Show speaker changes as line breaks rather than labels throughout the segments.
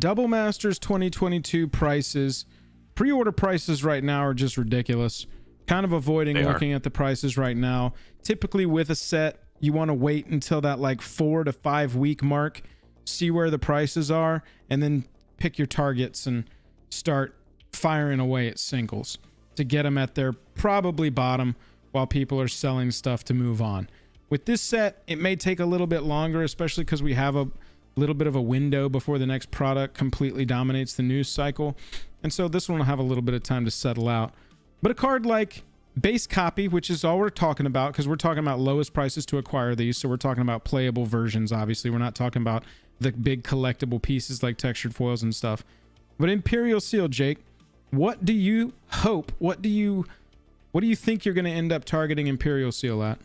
Double Masters 2022 prices, pre-order prices right now are just ridiculous. Kind of avoiding looking at the prices right now. Typically with a set, you want to wait until that like 4 to 5 week mark, see where the prices are, and then pick your targets and start firing away at singles to get them at their probably bottom while people are selling stuff to move on. With this set, it may take a little bit longer, especially because we have a little bit of a window before the next product completely dominates the news cycle. And so this one will have a little bit of time to settle out. But a card like base copy, which is all we're talking about, because we're talking about lowest prices to acquire these. So we're talking about playable versions, obviously. We're not talking about the big collectible pieces like textured foils and stuff. But Imperial Seal, Jake, what do you hope? What do you think you're going to end up targeting Imperial Seal at?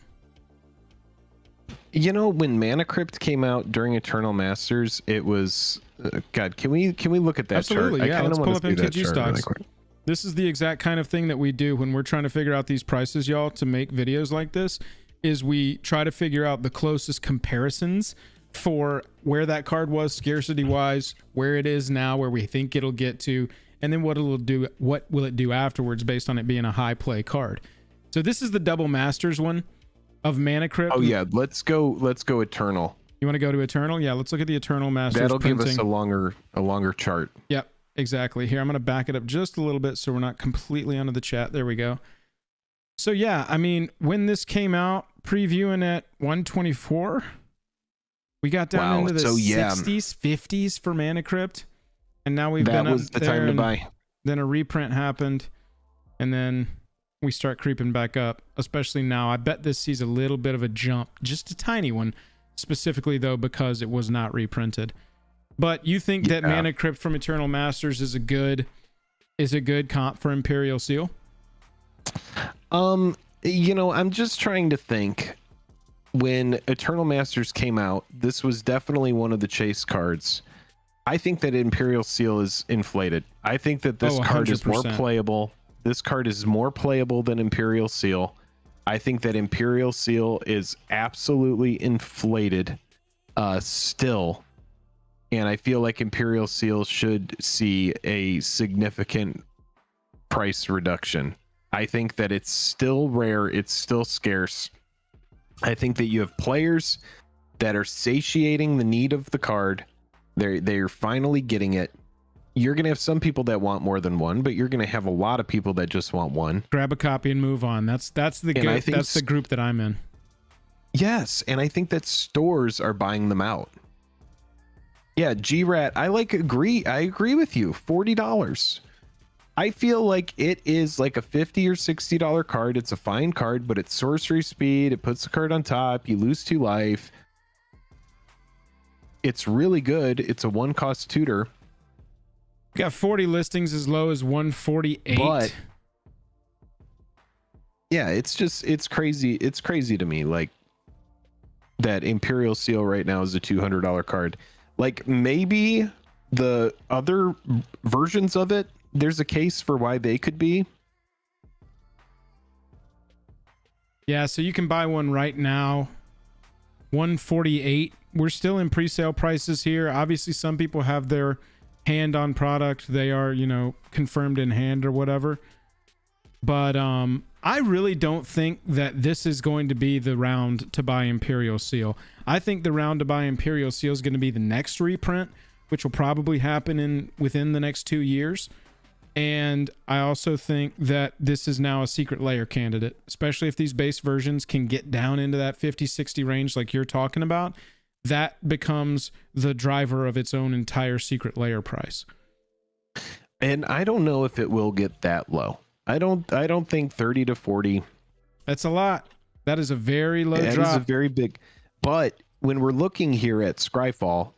You know, when Mana Crypt came out during Eternal Masters, it was God. Can we look at that
Absolutely,
chart?
Yeah, let's pull up MTG stocks.
Really
this is the exact kind of thing that we do when we're trying to figure out these prices, y'all, to make videos like this, is we try to figure out the closest comparisons for where that card was scarcity wise, where it is now, where we think it'll get to, and then what will it do afterwards based on it being a high play card. So this is the Double Masters one of Mana Crypt.
Oh yeah, let's go Eternal.
You want to go to Eternal? Yeah, let's look at the Eternal Masters.
That'll
printing.
give us a longer chart.
Yep, exactly. Here, I'm going to back it up just a little bit so we're not completely under the chat. There we go. So yeah, I mean, when this came out, previewing at 124, we got down into the 60s, 50s for Mana Crypt, and now we've been up
the
there,
time to buy.
Then a reprint happened, and then we start creeping back up, especially now. I bet this sees a little bit of a jump, just a tiny one, specifically though because it was not reprinted. But you think that Mana Crypt from Eternal Masters is a good comp for Imperial Seal?
You know, I'm just trying to think. When Eternal Masters came out, this was definitely one of the chase cards. I think that Imperial Seal is inflated. I think that this card is more playable. This card is more playable than Imperial Seal. I think that Imperial Seal is absolutely inflated still. And I feel like Imperial Seal should see a significant price reduction. I think that it's still rare. It's still scarce. I think that you have players that are satiating the need of the card. They're finally getting it. You're going to have some people that want more than one, but you're going to have a lot of people that just want one.
Grab a copy and move on. That's the group that I'm in.
Yes, and I think that stores are buying them out. Yeah, G-Rat, I agree with you. $40. I feel like it is like a $50 or $60 card. It's a fine card, but it's sorcery speed. It puts the card on top. You lose 2 life. It's really good. It's a 1-cost tutor.
We got 40 listings as low as 148.
But yeah, it's crazy. It's crazy to me, like, that Imperial Seal right now is a $200 card. Like, maybe the other versions of it, there's a case for why they could be.
Yeah, so you can buy one right now, 148. We're still in pre-sale prices here. Obviously, some people have their hand on product. They are, confirmed in hand or whatever. But I really don't think that this is going to be the round to buy Imperial Seal. I think the round to buy Imperial Seal is going to be the next reprint, which will probably happen within the next 2 years. And I also think that this is now a secret layer candidate, especially if these base versions can get down into that 50-60 range like you're talking about. That becomes the driver of its own entire secret layer price.
And I don't know if it will get that low. I don't think 30 to 40.
That's a lot. That is a very low drop.
That is a very big. But when we're looking here at Scryfall,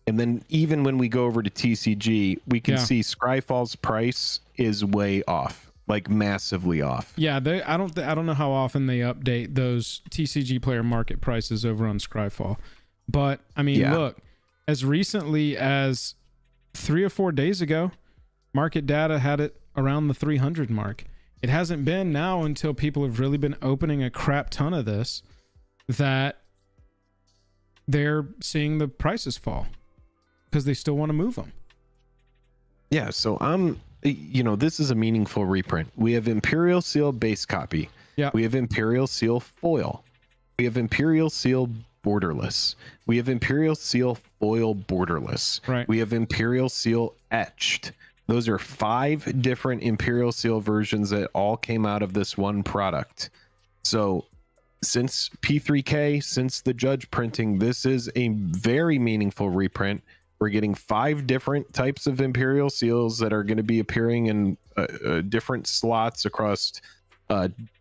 and then even when we go over to TCG, we can see Scryfall's price is way off, like massively off.
Yeah, I don't know how often they update those TCG player market prices over on Scryfall. But I mean, look, as recently as 3 or 4 days ago, market data had it around the 300 mark. It hasn't been now until people have really been opening a crap ton of this that they're seeing the prices fall because they still want to move them.
Yeah, so this is a meaningful reprint. We have Imperial Seal base copy.
Yeah.
We have Imperial Seal foil. We have Imperial Seal borderless. We have Imperial Seal foil borderless.
Right.
We have Imperial Seal etched. Those are 5 different Imperial Seal versions that all came out of this one product. So since P3K, since the Judge printing, this is a very meaningful reprint. We're getting 5 different types of Imperial Seals that are going to be appearing in different slots across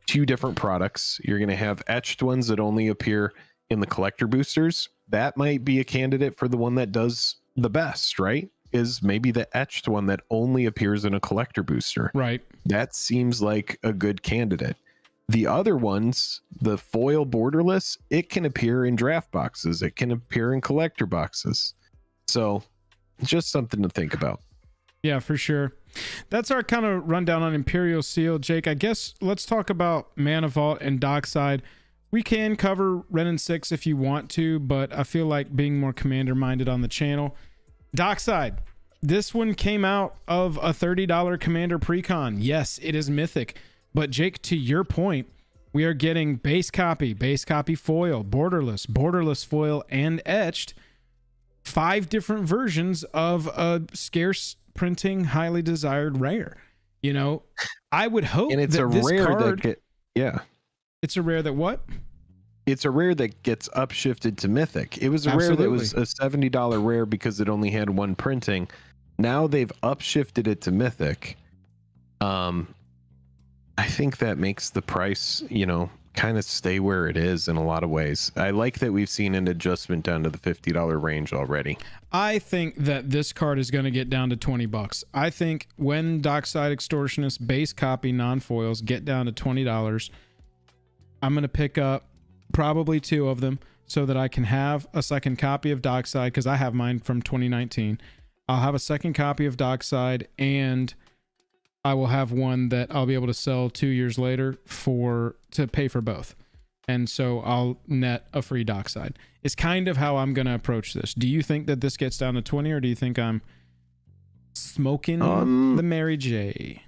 2 different products. You're going to have etched ones that only appear in the collector boosters. That might be a candidate for the one that does the best, right? Is maybe the etched one that only appears in a collector booster.
Right.
That seems like a good candidate. The other ones, the foil borderless, it can appear in draft boxes. It can appear in collector boxes. So just something to think about.
Yeah, for sure. That's our kind of rundown on Imperial Seal. Jake, I guess let's talk about Mana Vault and Dockside. We can cover Ren and 6 if you want to, but I feel like being more commander minded on the channel. Dockside. This one came out of a $30 commander precon. Yes, it is mythic. But Jake, to your point, we are getting base copy foil, borderless foil, and etched. 5 different versions of a scarce printing, highly desired rare. You know, I would hope
and it's
that
a
this
rare
card, it's a rare that what?
It's a rare that gets upshifted to mythic. It was a rare that was a $70 rare because it only had 1 printing. Now they've upshifted it to mythic. I think that makes the price, kind of stay where it is in a lot of ways. I like that we've seen an adjustment down to the $50 range already.
I think that this card is going to get down to $20. I think when Dockside Extortionists base copy non-foils get down to $20, I'm going to pick up probably 2 of them so that I can have a second copy of Dockside, because I have mine from 2019. I'll have a second copy of Dockside, and I will have one that I'll be able to sell 2 years later to pay for both. And so I'll net a free Dockside. It's kind of how I'm going to approach this. Do you think that this gets down to 20, or do you think I'm smoking the Mary J?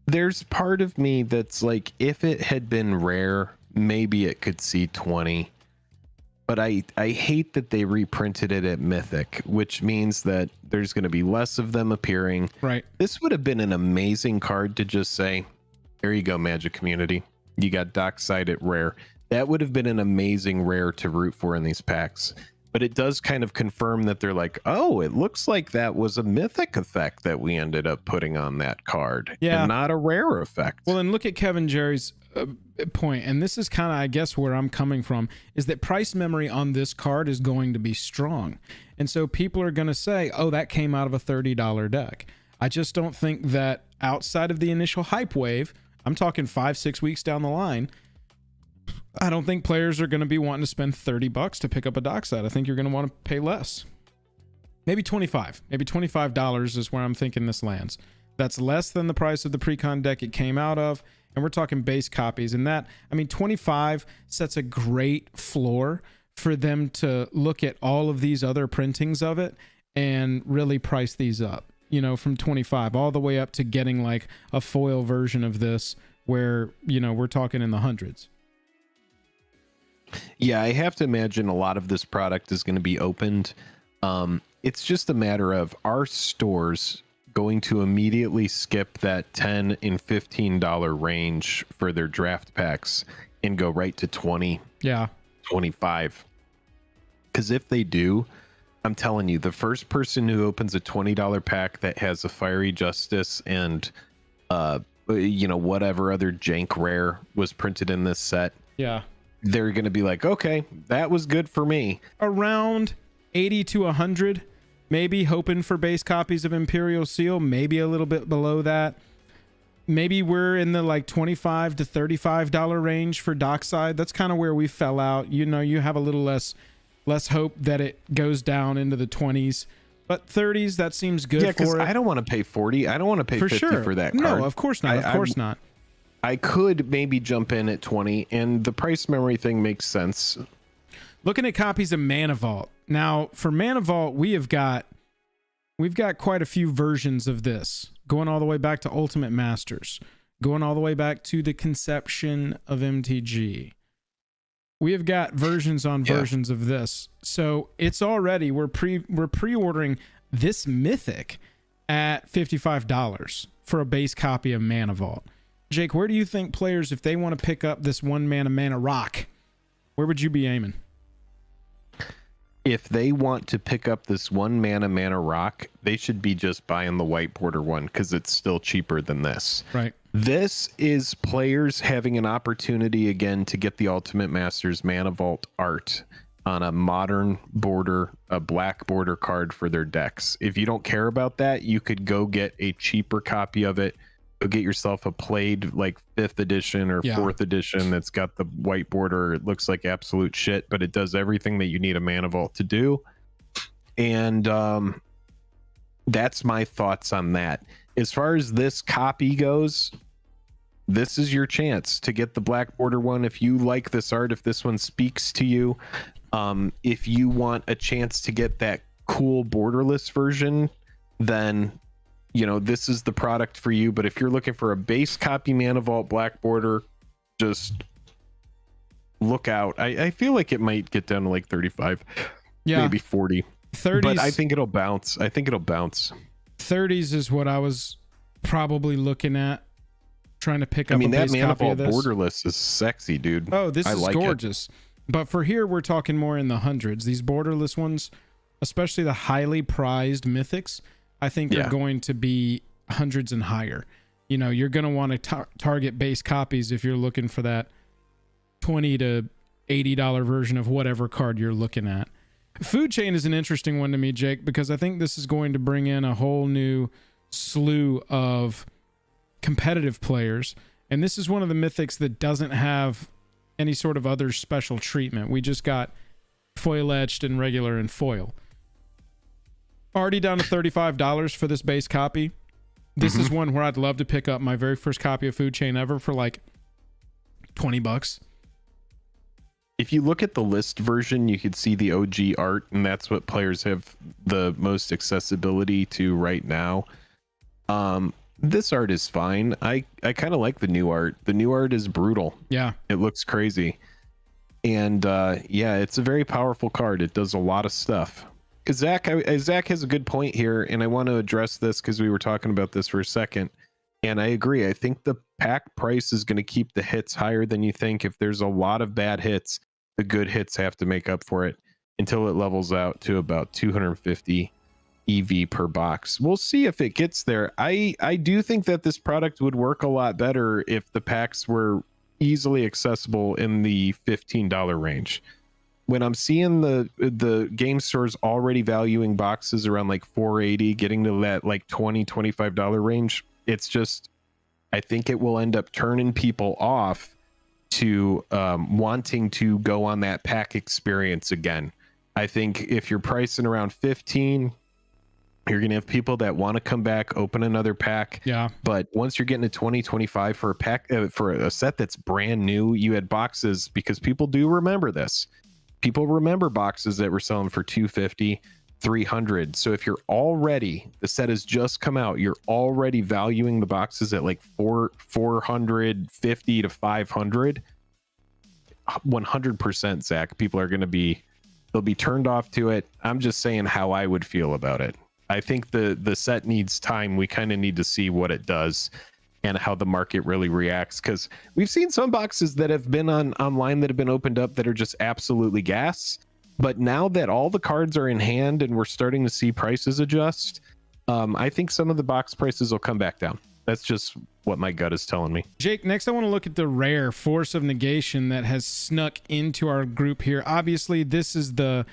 There's part of me that's like, if it had been rare, maybe it could see 20. But I hate that they reprinted it at Mythic, which means that there's going to be less of them appearing.
Right.
This would have been an amazing card to just say, there you go, Magic community. You got Dockside at rare. That would have been an amazing rare to root for in these packs. But it does kind of confirm that they're like, oh, it looks like that was a mythic effect that we ended up putting on that card.
Yeah.
And not a rare effect.
Well, and look at Kevin Jerry's point, and this is kind of, I guess, where I'm coming from, is that price memory on this card is going to be strong. And so people are going to say, oh, that came out of a $30 deck. I just don't think that outside of the initial hype wave, I'm talking 5-6 weeks down the line, I don't think players are going to be wanting to spend $30 to pick up a Dockside. I think you're going to want to pay less. Maybe 25. Maybe $25 is where I'm thinking this lands. That's less than the price of the precon deck it came out of. And we're talking base copies. And that, 25 sets a great floor for them to look at all of these other printings of it and really price these up, from 25 all the way up to getting like a foil version of this where, we're talking in the hundreds.
Yeah, I have to imagine a lot of this product is going to be opened. It's just a matter of our stores going to immediately skip that $10 and $15 range for their draft packs and go right to 20.
Yeah.
25. Because if they do, I'm telling you, the first person who opens a $20 pack that has a Fiery Justice and whatever other jank rare was printed in this set.
Yeah.
They're going to be like, okay, that was good for me.
Around 80 to 100, maybe hoping for base copies of Imperial Seal, maybe a little bit below that. Maybe we're in the like $25 to $35 range for Dockside. That's kind of where we fell out. You have a little less hope that it goes down into the 20s. But 30s, that seems good. Yeah, because
I don't want to pay 40. I don't want to pay 50 for that card.
No, of course not. Of course not.
I could maybe jump in at 20, and the price memory thing makes sense.
Looking at copies of Mana Vault. Now, for Mana Vault, we have got we've got quite a few versions of this, going all the way back to Ultimate Masters, going all the way back to the conception of MTG. We have got versions on versions of this. So it's already, we're pre-ordering this Mythic at $55 for a base copy of Mana Vault. Jake, where do you think players, if they want to pick up this one mana rock, where would you be aiming?
If they want to pick up this one mana rock, they should be just buying the white border one because it's still cheaper than this.
Right.
This is players having an opportunity again to get the Ultimate Masters Mana Vault art on a modern border, a black border card for their decks. If you don't care about that, you could go get a cheaper copy of it. Go get yourself a played like 5th edition or 4th edition that's got the white border. It looks like absolute shit, but it does everything that you need a Mana Vault to do. And that's my thoughts on that. As far as this copy goes, this is your chance to get the black border one. If you like this art, if this one speaks to you, if you want a chance to get that cool borderless version, then you know this is the product for you. But if you're looking for a base copy Mana Vault black border, just look out. I feel like it might get down to like 35, maybe 40.
30s,
but I think it'll bounce.
30s is what I was probably looking at, trying to pick up a base
that Mana
copy of
Vault
this.
borderless is sexy, dude.
Oh, this is
like
gorgeous. But for here, we're talking more in the hundreds. These borderless ones, especially the highly prized mythics, I think are going to be hundreds and higher. You know, you're going to want to target base copies if you're looking for that $20 to $80 version of whatever card you're looking at. Food Chain is an interesting one to me, Jake, because I think this is going to bring in a whole new slew of competitive players. And this is one of the mythics that doesn't have any sort of other special treatment. We just got foil etched and regular and foil. Already down to $35 for this base copy. This is one where I'd love to pick up my very first copy of Food Chain ever for like $20.
If you look at the list version, you could see the OG art, and that's what players have the most accessibility to right now. This art is fine. I kind of like the new art. The new art is brutal.
Yeah.
It looks crazy. And it's a very powerful card. It does a lot of stuff. Zach has a good point here, and I want to address this because we were talking about this for a second. And I agree. I think the pack price is going to keep the hits higher than you think. If there's a lot of bad hits, the good hits have to make up for it until it levels out to about 250 EV per box. We'll see if it gets there. I do think that this product would work a lot better if the packs were easily accessible in the $15 range. When I'm seeing the game stores already valuing boxes around like $480, getting to that like $20-25 range, it's just, I think it will end up turning people off to wanting to go on that pack experience again. I think if you're pricing around 15, you're going to have people that want to come back, open another pack.
Yeah.
But once you're getting to 20-25 for a pack, for a set that's brand new, you had boxes, because people do remember this. People remember boxes that were selling for $250, $300. So if you're already, the set has just come out, you're already valuing the boxes at like $450 to $500. 100%, Zach. People are going to be, they'll be turned off to it. I'm just saying how I would feel about it. I think the set needs time. We kind of need to see what it does and how the market really reacts, because we've seen some boxes that have been online that have been opened up that are just absolutely gas. But now that all the cards are in hand and we're starting to see prices adjust, I think some of the box prices will come back down. That's just what my gut is telling me.
Jake, next I want to look at the rare Force of Negation that has snuck into our group here. Obviously, this is the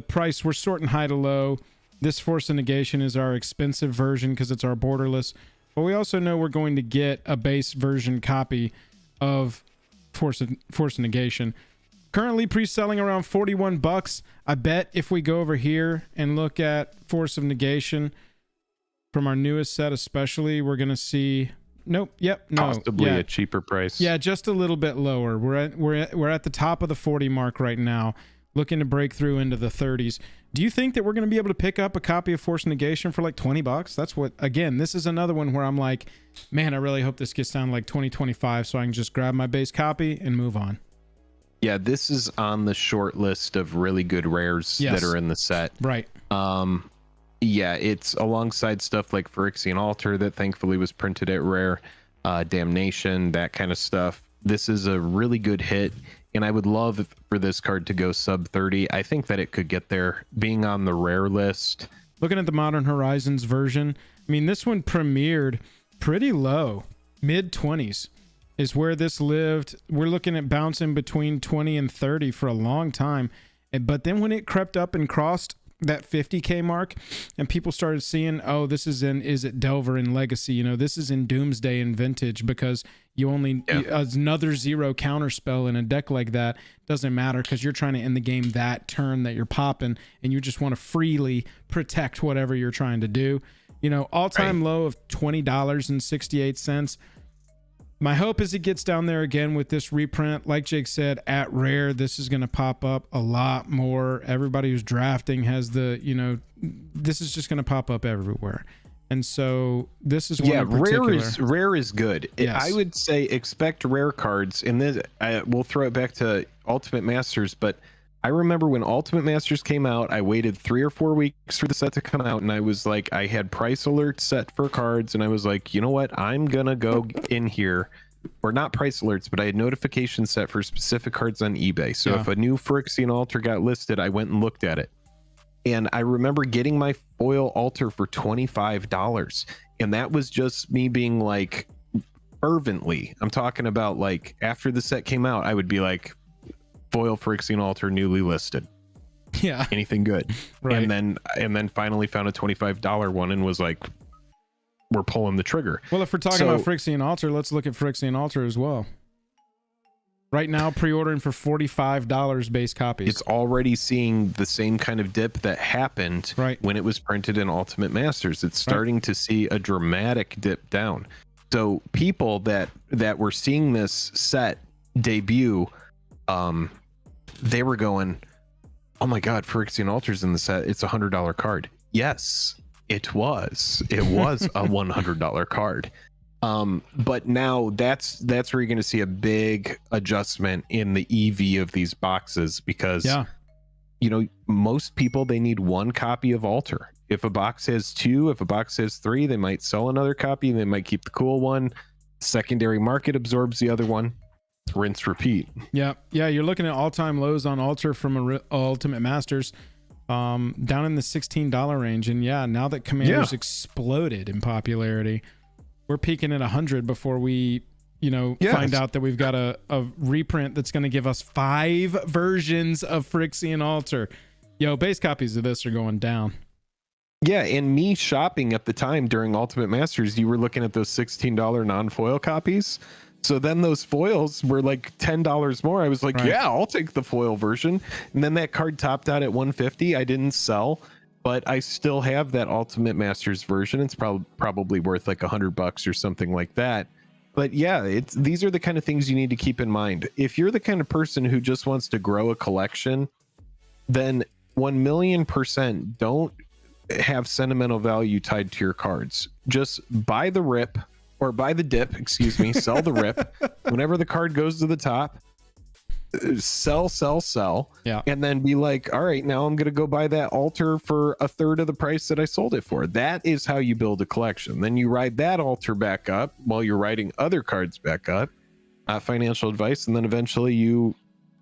price we're sorting high to low. This Force of Negation is our expensive version because it's our borderless. But we also know we're going to get a base version copy of Force of Negation. Currently pre-selling around $41. I bet if we go over here and look at Force of Negation from our newest set especially, we're going to see
possibly a cheaper price.
Yeah, just a little bit lower. We're at the top of the 40 mark right now, looking to break through into the 30s. Do you think that we're going to be able to pick up a copy of Force Negation for like $20? That's what, again, this is another one where I'm like, man, I really hope this gets down to like 2025 so I can just grab my base copy and move on.
Yeah, this is on the short list of really good rares that are in the set.
Right.
Yeah, it's alongside stuff like Frixion Altar that thankfully was printed at rare, Damnation, that kind of stuff. This is a really good hit, and I would love for this card to go sub 30. I think that it could get there, being on the rare list.
Looking at the Modern Horizons version, I mean, this one premiered pretty low, mid 20s is where this lived. We're looking at bouncing between 20 and 30 for a long time. But then when it crept up and crossed that 50K mark and people started seeing, oh, this is in Is It Delver in Legacy, you know, this is in Doomsday and Vintage, because you only another 0 counter spell in a deck like that doesn't matter because you're trying to end the game that turn that you're popping, and you just want to freely protect whatever you're trying to do. You know, all-time low of $20.68. My hope is it gets down there again with this reprint. Like Jake said, at rare, this is going to pop up a lot more. Everybody who's drafting has the, you know, this is just going to pop up everywhere. And so this is one in particular.
Rare is good.
Yes.
I would say expect rare cards, and then we'll throw it back to Ultimate Masters. But I remember when Ultimate Masters came out, I waited 3 or 4 weeks for the set to come out, and I was like, I had price alerts set for cards, and I was like, you know what, I'm gonna go in here, or not price alerts, but I had notifications set for specific cards on eBay. So if a new Frixion Altar got listed, I went and looked at it. And I remember getting my foil altar for $25. And that was just me being like, fervently, I'm talking about like after the set came out, I would be like, foil Frixion Altar newly listed.
Yeah.
Anything good.
Right.
And then finally found a $25 one and was like, we're pulling the trigger.
Well, if we're talking about Frixion Altar, let's look at Frixion Altar as well. Right now, pre-ordering for $45 base copies.
It's already seeing the same kind of dip that happened when it was printed in Ultimate Masters. It's starting to see a dramatic dip down. So people that were seeing this set debut, they were going, oh my God, Frixion Altar's in the set. It's $100 card. Yes, it was. It was a $100 card. But now that's where you're going to see a big adjustment in the EV of these boxes, because you know, most people, they need one copy of Altar. If a box has 2, if a box has 3, they might sell another copy. They might keep the cool one. Secondary market absorbs the other one. Rinse, repeat. Yeah,
you're looking at all-time lows on Altar from Ultimate Masters, down in the $16 range. And now that Commander's exploded in popularity, we're peaking at 100 before we, you know, find out that we've got a reprint that's going to give us 5 versions of Frixion Altar. Yo, base copies of this are going down.
Yeah, and me shopping at the time during Ultimate Masters, you were looking at those $16 non-foil copies. So then those foils were like $10 more. I was like, yeah, I'll take the foil version. And then that card topped out at $150. I didn't sell, but I still have that Ultimate Masters version. It's probably worth like $100 or something like that. But yeah, these are the kind of things you need to keep in mind. If you're the kind of person who just wants to grow a collection, then 1,000,000% don't have sentimental value tied to your cards. Just buy the rip, or buy the dip, excuse me, sell the rip. Whenever the card goes to the top, sell. Yeah. And then be like, all right, now I'm going to go buy that Altar for a third of the price that I sold it for. That is how you build a collection. Then you ride that Altar back up while you're riding other cards back up. Financial advice. And then eventually you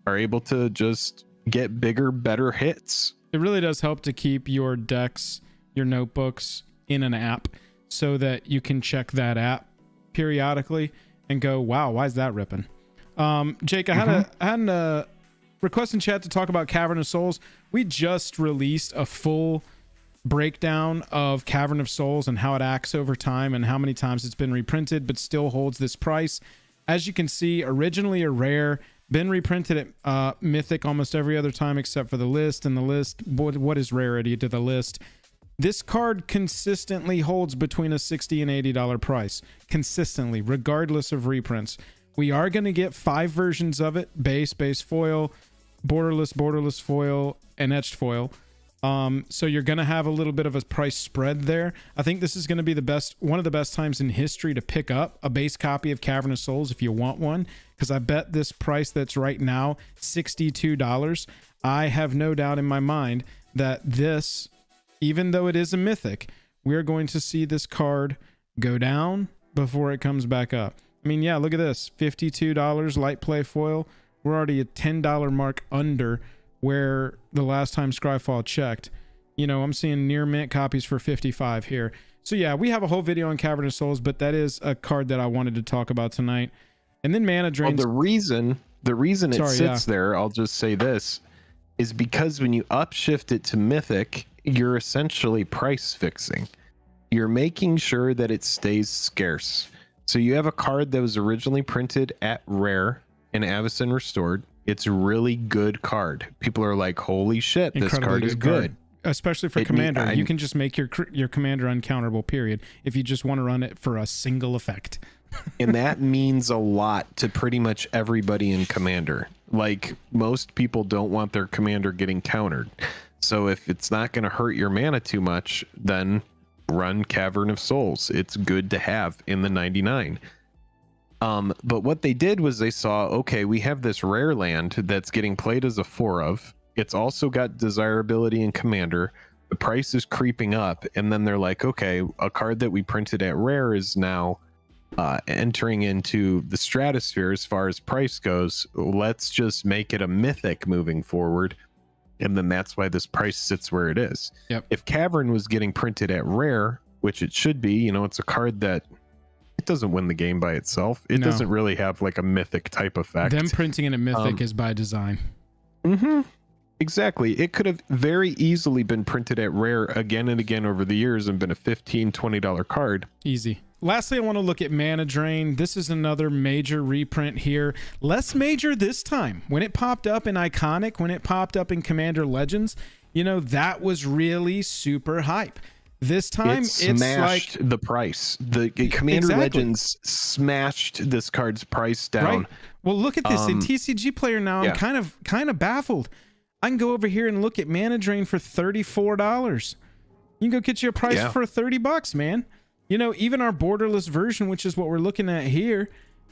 are able to just get bigger, better hits.
It really does help to keep your decks, your notebooks in an app, so that you can check that app periodically and go, wow, why is that ripping? Jake, I had a request in chat to talk about Cavern of Souls. We just released a full breakdown of Cavern of Souls and how it acts over time and how many times it's been reprinted but still holds this price. As you can see, originally a rare, been reprinted at Mythic almost every other time except for the list. And the list, what is rarity to the list? This card consistently holds between a $60 and $80 price, consistently, regardless of reprints. We are going to get 5 versions of it: base foil, borderless foil, and etched foil. So you're going to have a little bit of a price spread there. I think this is going to be one of the best times in history to pick up a base copy of Cavern of Souls if you want one, because I bet this price that's right now, $62, I have no doubt in my mind that this, even though it is a mythic, we're going to see this card go down before it comes back up. I mean, yeah, look at this, $52 light play foil. We're already a $10 mark under where the last time Scryfall checked. You know, I'm seeing near mint copies for 55 here. So yeah, we have a whole video on Cavern of Souls, but that is a card that I wanted to talk about tonight. And then Mana Drain.
Well, the reason it sits there, I'll just say this, is because when you upshift it to Mythic, you're essentially price fixing. You're making sure that it stays scarce. So you have a card that was originally printed at Rare in Avacyn Restored. It's a really good card. People are like, holy shit, this card is good.
Especially for Commander. You can just make your Commander uncounterable, period, if you just want to run it for a single effect.
And that means a lot to pretty much everybody in Commander. Like, most people don't want their Commander getting countered. So if it's not going to hurt your mana too much, then run Cavern of Souls. It's good to have in the 99. But what they did was they saw, okay, we have this rare land that's getting played as a 4 of. It's also got desirability in Commander. The price is creeping up. And then they're like, okay, a card that we printed at Rare is now entering into the stratosphere as far as price goes. Let's just make it a mythic moving forward. And then that's why this price sits where it is.
Yep.
If Cavern was getting printed at Rare, which it should be, you know, it's a card that it doesn't win the game by itself. It doesn't really have like a mythic type effect.
Them printing in a mythic is by design.
Exactly. It could have very easily been printed at Rare again and again over the years and been a $15, $20 card.
Easy. Lastly, I want to look at Mana Drain. This is another major reprint here. Less major this time. When it popped up in Iconic, when it popped up in Commander Legends, you know, that was really super hype. This time,
it smashed the price. The Commander Legends smashed this card's price down.
Right. Well, look at this. In TCG Player now, I'm kind of baffled. I can go over here and look at Mana Drain for $34. You can go get you a price for $30, man. You know, even our borderless version, which is what we're looking at here,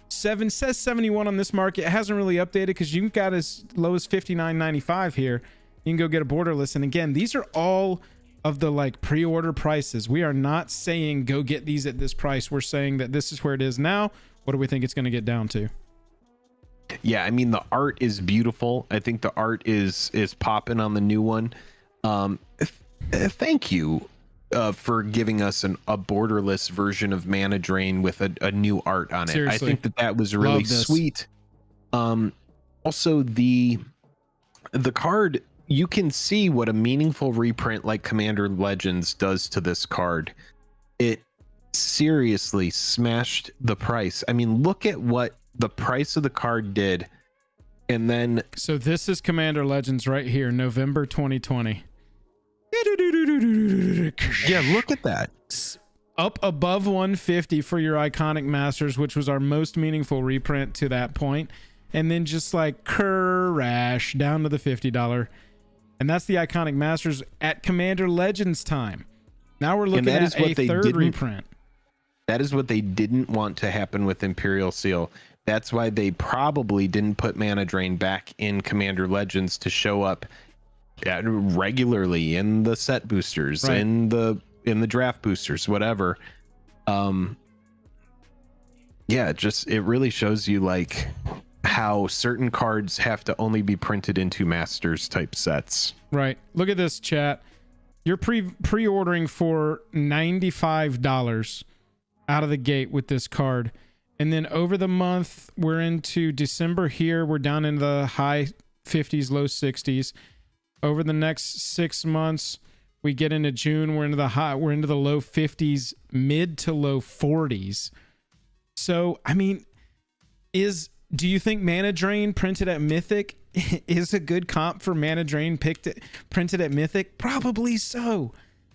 says 71 on this market. It hasn't really updated because you got as low as $59.95 here. You can go get a borderless. And again, these are all of the like pre-order prices. We are not saying go get these at this price. We're saying that this is where it is now. What do we think it's going to get down to?
Yeah, I mean, the art is beautiful. I think the art is popping on the new one. Thank you for giving us a borderless version of Mana Drain with a new art on it.
Seriously.
I think that was really sweet. Also, the card, you can see what a meaningful reprint like Commander Legends does to this card. It seriously smashed the price. I mean, look at what the price of the card did. And then...
So this is Commander Legends right here, November 2020.
Yeah, look at that.
Up above 150 for your Iconic Masters, which was our most meaningful reprint to that point. And then just like crash down to the $50. And that's the Iconic Masters at Commander Legends time. Now we're looking at a third reprint.
That is what they didn't want to happen with Imperial Seal. That's why they probably didn't put Mana Drain back in Commander Legends to show up regularly in the set boosters, in the draft boosters, whatever. Yeah, it really shows you like how certain cards have to only be printed into Masters type sets.
Right. Look at this, chat. You're pre-ordering for $95 out of the gate with this card. And then over the month, we're into December here. We're down in the high 50s, low 60s. Over the next 6 months, we get into June. We're into the low 50s, mid to low 40s. So, I mean, do you think Mana Drain printed at Mythic is a good comp for Mana Drain printed at Mythic? Probably so.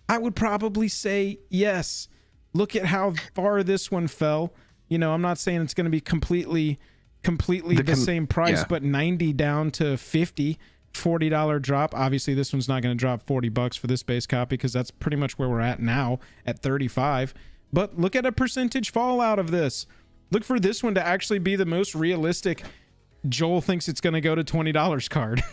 I would probably say yes. Look at how far this one fell. You know, I'm not saying it's going to be completely the same price, but 90 down to 50 $40 drop. Obviously this one's not going to drop $40 for this base copy because that's pretty much where we're at now at 35. But look at a percentage fall out of this. Look for this one to actually be the most realistic. Joel thinks it's going to go to $20 card.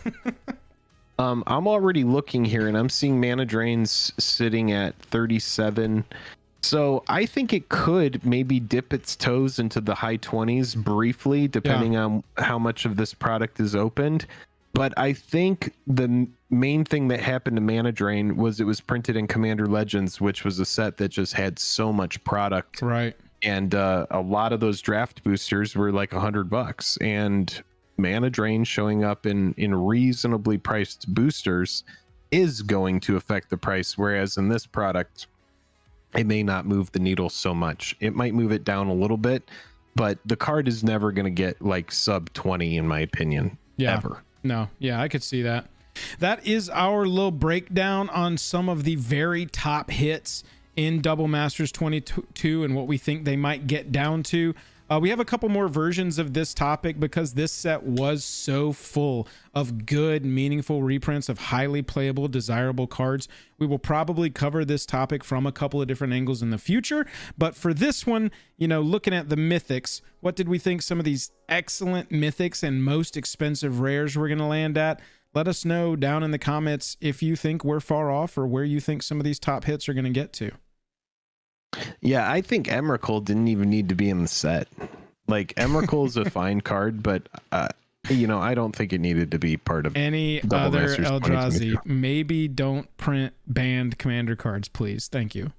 I'm already looking here and I'm seeing mana drains sitting at 37. So I think it could maybe dip its toes into the high 20s briefly, depending on how much of this product is opened. But I think the main thing that happened to Mana Drain was it was printed in Commander Legends, which was a set that just had so much product.
Right.
And a lot of those draft boosters were like $100. And Mana Drain showing up in reasonably priced boosters is going to affect the price. Whereas in this product, it may not move the needle so much. It might move it down a little bit, but the card is never going to get like sub 20 in my opinion. Ever.
No, yeah, I could see that. That is our little breakdown on some of the very top hits in Double Masters 22 and what we think they might get down to. We have a couple more versions of this topic because this set was so full of good, meaningful reprints of highly playable, desirable cards. We will probably cover this topic from a couple of different angles in the future. But for this one, you know, looking at the mythics, what did we think some of these excellent mythics and most expensive rares were going to land at? Let us know down in the comments if you think we're far off or where you think some of these top hits are going to get to.
Yeah, I think Emrakul didn't even need to be in the set. Like, Emrakul is a fine card, but you know, I don't think it needed to be part of
any
Double
other
Masters
Eldrazi.
2022.
Maybe don't print banned commander cards, please. Thank you.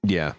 Yeah,